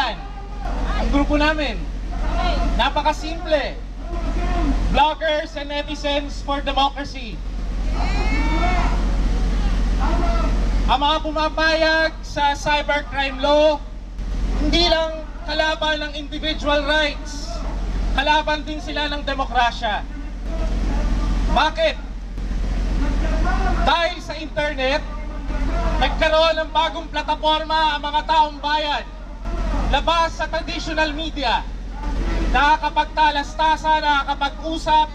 pangalan. Ang grupo namin, napakasimple. Bloggers and Netizens for Democracy. Ang mga pumapayag sa cybercrime law, hindi lang kalaban ng individual rights, kalaban din sila ng demokrasya. Bakit? Dahil sa internet, nagkaroon ng bagong plataforma ang mga taong bayan. Labas sa traditional media, nakakapagtalastasan, nakakapag-usap,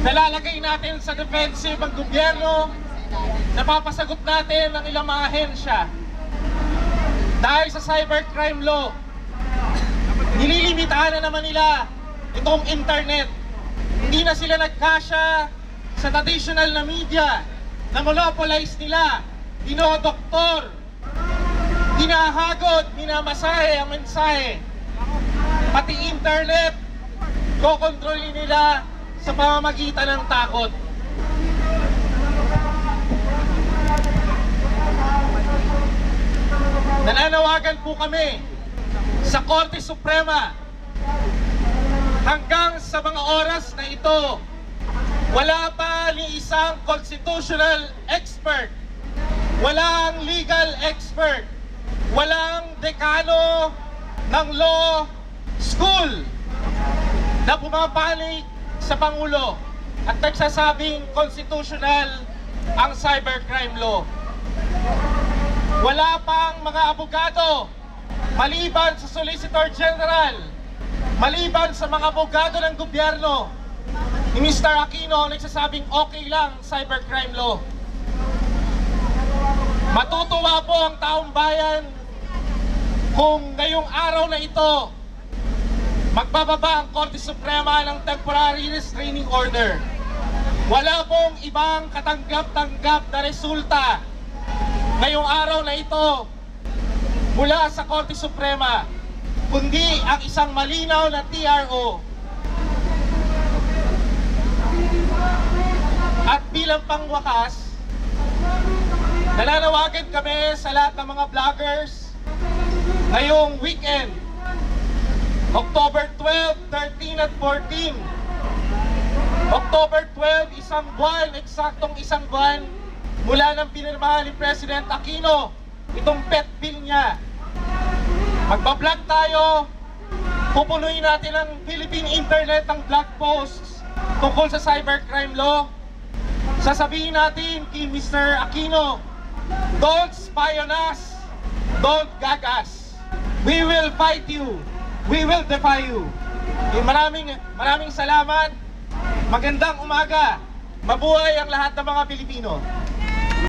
nalalagay natin sa defensive ang gobyerno, napapasagot natin ang ilang mga ahensya. Dahil sa cybercrime law, nililimitahan na naman nila itong internet. Hindi na sila nagkasya sa traditional na media na monopolize nila, dinodoktor, hinahagod, minamasahe ang mensahe. Pati internet, kokontrolin nila sa pamamagitan ng takot. Nananawagan po kami sa Korte Suprema, hanggang sa mga oras na ito, wala pa ni isang constitutional expert, walang legal expert, walang dekano ng law school na pumapanig sa Pangulo at nagsasabing constitutional ang cybercrime law. Wala pang mga abogado, maliban sa Solicitor General, maliban sa mga abogado ng gobyerno, ni Mr. Aquino nagsasabing okay lang cybercrime law. Matutuwa po ang taong bayan kung ngayong araw na ito magbababa ang Korte Suprema ng temporary restraining order. Wala pong ibang katanggap-tanggap na resulta ngayong araw na ito mula sa Korte Suprema, kundi ang isang malinaw na TRO. At bilang pangwakas, nananawagan kami sa lahat ng mga vloggers ngayong weekend, October 12, 13 at 14. October 12, isang buwan, eksaktong isang buwan mula ng pinirmahan ni President Aquino itong pet bill niya. Magbablog tayo, pupunuin natin ang Philippine Internet ng blog posts tungkol sa cybercrime law. Sasabihin natin kay Mr. Aquino, don't spy on us, don't gag us. We will fight you, we will defy you. Maraming salamat, magandang umaga, mabuhay ang lahat ng mga Pilipino.